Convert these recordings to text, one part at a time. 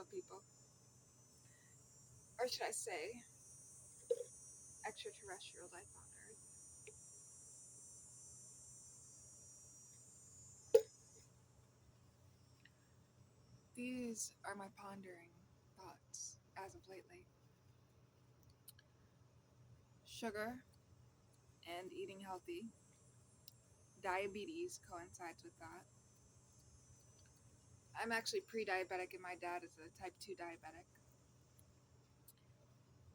Hello, people. Or should I say, extraterrestrial life on Earth. These are my pondering thoughts as of lately. Sugar and eating healthy. Diabetes coincides with that. I'm actually pre diabetic, and my dad is a type 2 diabetic.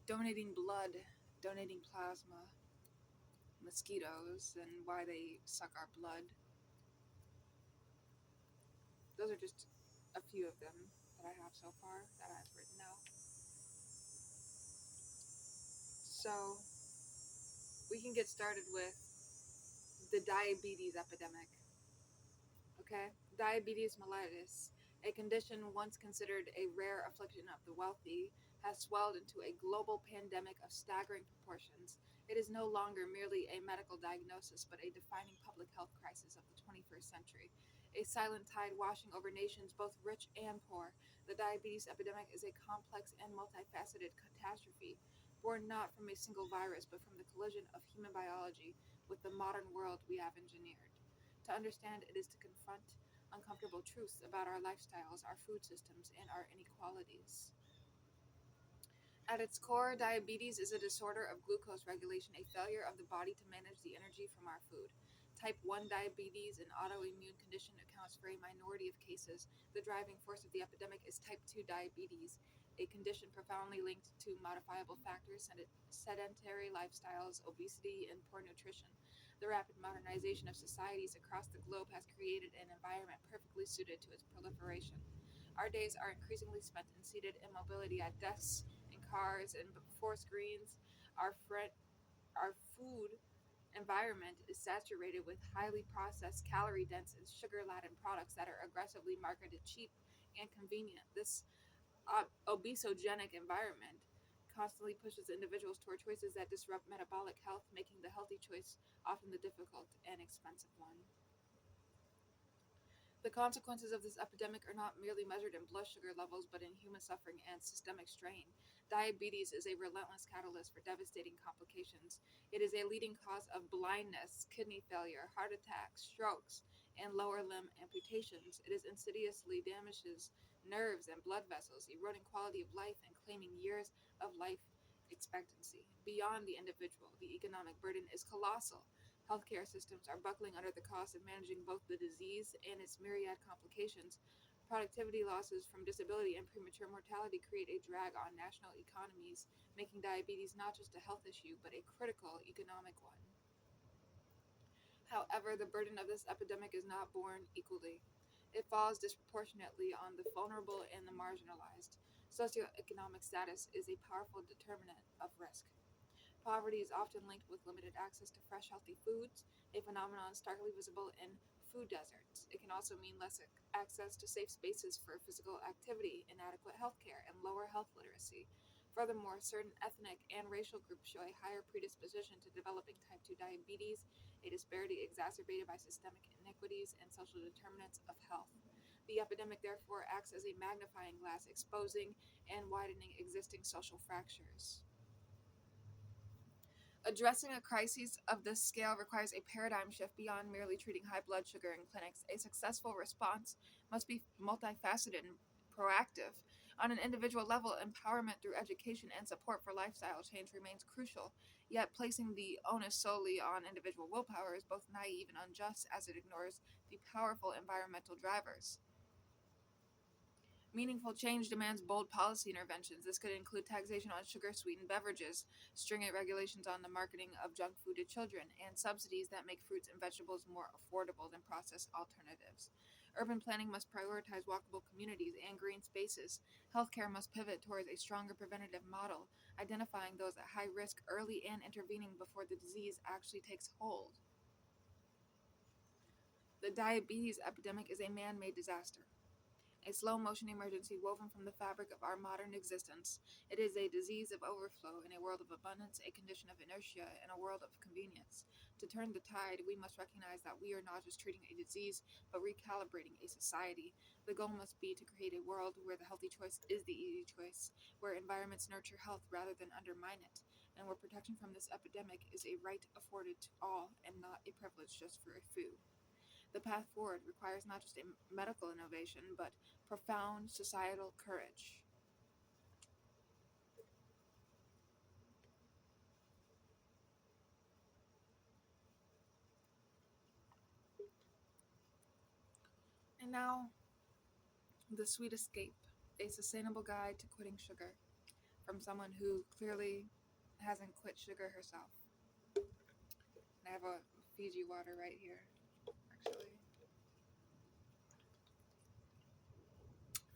Donating blood, donating plasma, mosquitoes, and why they suck our blood. Those are just a few of them that I have so far that I've written out. So, we can get started with the diabetes epidemic. Okay? Diabetes mellitus, a condition once considered a rare affliction of the wealthy, has swelled into a global pandemic of staggering proportions. It is no longer merely a medical diagnosis, but a defining public health crisis of the 21st century. A silent tide washing over nations both rich and poor, the diabetes epidemic is a complex and multifaceted catastrophe, born not from a single virus, but from the collision of human biology with the modern world we have engineered. To understand it is to confront uncomfortable truths about our lifestyles, our food systems, and our inequalities. At its core, diabetes is a disorder of glucose regulation, a failure of the body to manage the energy from our food. Type 1 diabetes, an autoimmune condition, accounts for a minority of cases. The driving force of the epidemic is type 2 diabetes, a condition profoundly linked to modifiable factors, sedentary lifestyles, obesity, and poor nutrition. The rapid modernization of societies across the globe has created an environment perfectly suited to its proliferation. Our days are increasingly spent in seated immobility at desks, in cars, and before screens. Our food environment is saturated with highly processed, calorie dense, and sugar laden products that are aggressively marketed cheap and convenient. This obesogenic environment constantly pushes individuals toward choices that disrupt metabolic health, making the healthy choice often the difficult and expensive one. The consequences of this epidemic are not merely measured in blood sugar levels, but in human suffering and systemic strain. Diabetes is a relentless catalyst for devastating complications. It is a leading cause of blindness, kidney failure, heart attacks, strokes, and lower limb amputations. It is insidiously damages nerves and blood vessels, eroding quality of life and claiming years of life expectancy. Beyond the individual, the economic burden is colossal. Healthcare systems are buckling under the cost of managing both the disease and its myriad complications. Productivity losses from disability and premature mortality create a drag on national economies, making diabetes not just a health issue, but a critical economic one. However, the burden of this epidemic is not borne equally. It falls disproportionately on the vulnerable and the marginalized. Socioeconomic status is a powerful determinant of risk. Poverty is often linked with limited access to fresh, healthy foods, a phenomenon starkly visible in food deserts. It can also mean less access to safe spaces for physical activity, inadequate healthcare, and lower health literacy. Furthermore, certain ethnic and racial groups show a higher predisposition to developing type 2 diabetes, a disparity exacerbated by systemic inequities and social determinants of health. The epidemic therefore acts as a magnifying glass, exposing and widening existing social fractures. Addressing a crisis of this scale requires a paradigm shift beyond merely treating high blood sugar in clinics. A successful response must be multifaceted and proactive. On an individual level, empowerment through education and support for lifestyle change remains crucial, yet placing the onus solely on individual willpower is both naive and unjust as it ignores the powerful environmental drivers. Meaningful change demands bold policy interventions. This could include taxation on sugar sweetened beverages, stringent regulations on the marketing of junk food to children, and subsidies that make fruits and vegetables more affordable than processed alternatives. Urban planning must prioritize walkable communities and green spaces. Healthcare must pivot towards a stronger preventative model, identifying those at high risk early and intervening before the disease actually takes hold. The diabetes epidemic is a man made disaster, a slow motion emergency woven from the fabric of our modern existence. It is a disease of overflow in a world of abundance, a condition of inertia in a world of convenience. To turn the tide, we must recognize that we are not just treating a disease, but recalibrating a society. The goal must be to create a world where the healthy choice is the easy choice, where environments nurture health rather than undermine it, and where protection from this epidemic is a right afforded to all and not a privilege just for a few. The path forward requires not just a medical innovation, but profound societal courage. And now, the sweet escape, a sustainable guide to quitting sugar from someone who clearly hasn't quit sugar herself. And I have a Fiji water right here, actually.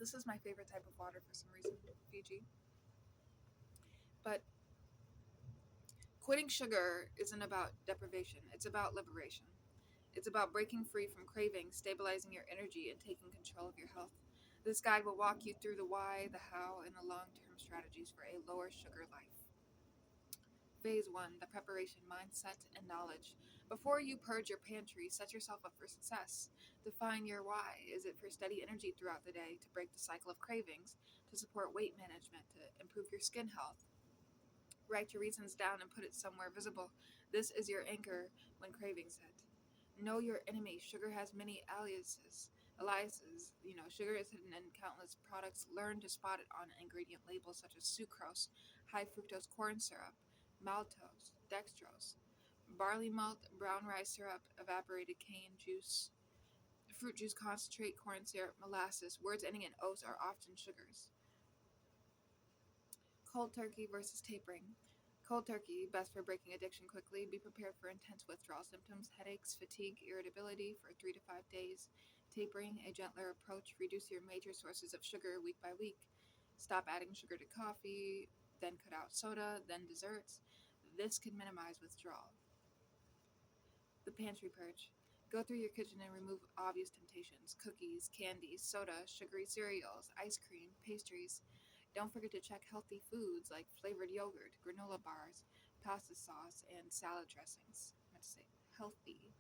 This is my favorite type of water for some reason, Fiji. But quitting sugar isn't about deprivation, it's about liberation. It's about breaking free from cravings, stabilizing your energy, and taking control of your health. This guide will walk you through the why, the how, and the long term strategies for a lower sugar life. Phase 1, the preparation, mindset, and knowledge. Before you purge your pantry, set yourself up for success. Define your why. Is it for steady energy throughout the day, to break the cycle of cravings, to support weight management, to improve your skin health? Write your reasons down and put it somewhere visible. This is your anchor when cravings hit. Know your enemy. Sugar has many aliases. Aliases, sugar is hidden in countless products. Learn to spot it on ingredient labels such as sucrose, high fructose corn syrup, maltose, dextrose, barley malt, brown rice syrup, evaporated cane juice, fruit juice concentrate, corn syrup, molasses. Words ending in "ose" are often sugars. Cold turkey versus tapering. Cold turkey, best for breaking addiction quickly. Be prepared for intense withdrawal symptoms, headaches, fatigue, irritability for 3 to 5 days. Tapering, a gentler approach. Reduce your major sources of sugar week by week. Stop adding sugar to coffee, then cut out soda, then desserts. This can minimize withdrawal. The pantry purge. Go through your kitchen and remove obvious temptations: cookies, candies, soda, sugary cereals, ice cream, pastries. Don't forget to check healthy foods like flavored yogurt, granola bars, pasta sauce, and salad dressings. I meant to say healthy,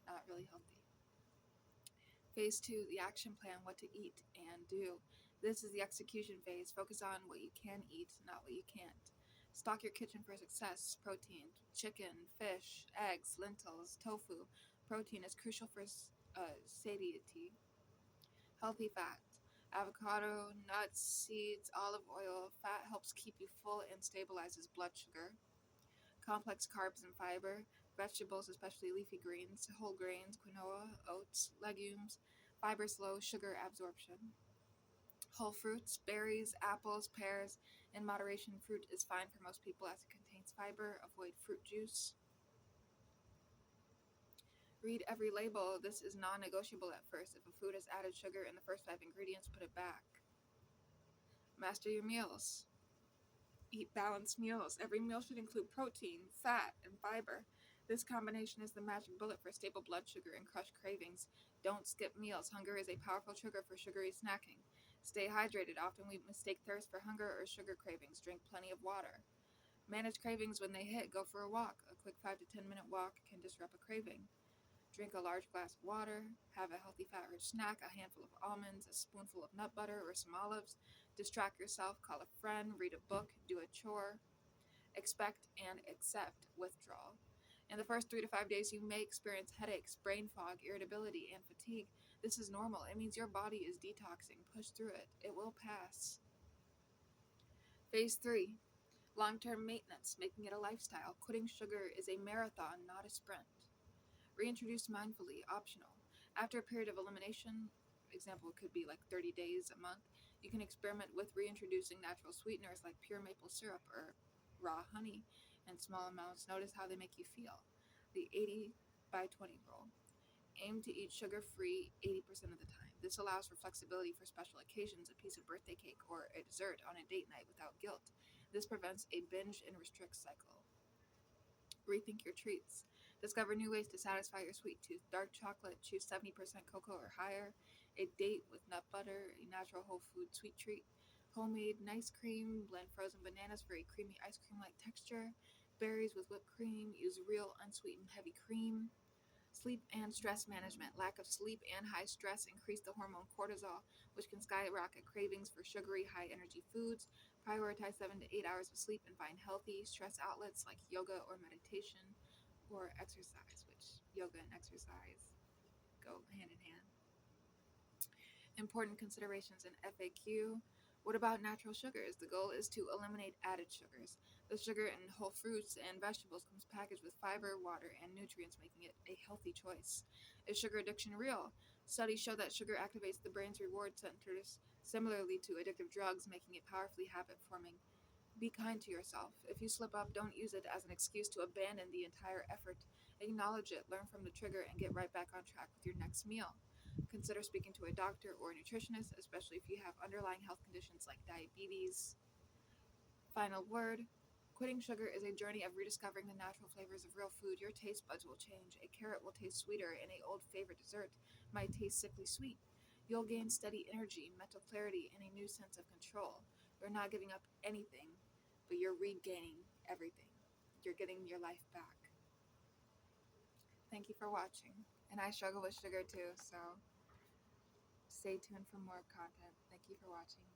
not really healthy. Phase 2, the action plan, what to eat and do. This is the execution phase. Focus on what you can eat, not what you can't. Stock your kitchen for success. Protein, chicken, fish, eggs, lentils, tofu. Protein is crucial for satiety. Healthy fats: avocado, nuts, seeds, olive oil. Fat helps keep you full and stabilizes blood sugar. Complex carbs and fiber: vegetables, especially leafy greens, whole grains, quinoa, oats, legumes. Fiber slows sugar absorption. Whole fruits: berries, apples, pears. In moderation, fruit is fine for most people as it contains fiber. Avoid fruit juice. Read every label. This is non negotiable at first. If a food has added sugar in the first 5 ingredients, put it back. Master your meals. Eat balanced meals. Every meal should include protein, fat, and fiber. This combination is the magic bullet for stable blood sugar and crushed cravings. Don't skip meals. Hunger is a powerful trigger for sugary snacking. Stay hydrated. Often we mistake thirst for hunger or sugar cravings. Drink plenty of water. Manage cravings when they hit. Go for a walk. A quick 5 to 10 minute walk can disrupt a craving. Drink a large glass of water. Have a healthy fat rich snack, a handful of almonds, a spoonful of nut butter, or some olives. Distract yourself. Call a friend. Read a book. Do a chore. Expect and accept withdrawal. In the first 3 to 5 days, you may experience headaches, brain fog, irritability, and fatigue. This is normal. It means your body is detoxing. Push through it. It will pass. Phase 3, long term maintenance, making it a lifestyle. Quitting sugar is a marathon, not a sprint. Reintroduce mindfully, optional. After a period of elimination, example could be like 30 days, a month, you can experiment with reintroducing natural sweeteners like pure maple syrup or raw honey in small amounts. Notice how they make you feel. The 80 by 20 rule. Aim to eat sugar free 80% of the time. This allows for flexibility for special occasions, a piece of birthday cake, or a dessert on a date night without guilt. This prevents a binge and restrict cycle. Rethink your treats. Discover new ways to satisfy your sweet tooth. Dark chocolate, choose 70% cocoa or higher. A date with nut butter, a natural whole food sweet treat. Homemade nice cream, blend frozen bananas for a creamy ice cream like texture. Berries with whipped cream. Use real unsweetened heavy cream. Sleep and stress management. Lack of sleep and high stress increase the hormone cortisol, which can skyrocket cravings for sugary, high energy foods. Prioritize 7 to 8 hours of sleep and find healthy stress outlets like yoga or meditation or exercise, which yoga and exercise go hand in hand. Important considerations in FAQ. What about natural sugars? The goal is to eliminate added sugars. The sugar in whole fruits and vegetables comes packaged with fiber, water, and nutrients, making it a healthy choice. Is sugar addiction real? Studies show that sugar activates the brain's reward centers similarly to addictive drugs, making it powerfully habit forming. Be kind to yourself. If you slip up, don't use it as an excuse to abandon the entire effort. Acknowledge it, learn from the trigger, and get right back on track with your next meal. Consider speaking to a doctor or a nutritionist, especially if you have underlying health conditions like diabetes. Final word. Quitting sugar is a journey of rediscovering the natural flavors of real food. Your taste buds will change. A carrot will taste sweeter, and a old favorite dessert might taste sickly sweet. You'll gain steady energy, mental clarity, and a new sense of control. You're not giving up anything, but you're regaining everything. You're getting your life back. Thank you for watching. And I struggle with sugar too, so stay tuned for more content. Thank you for watching.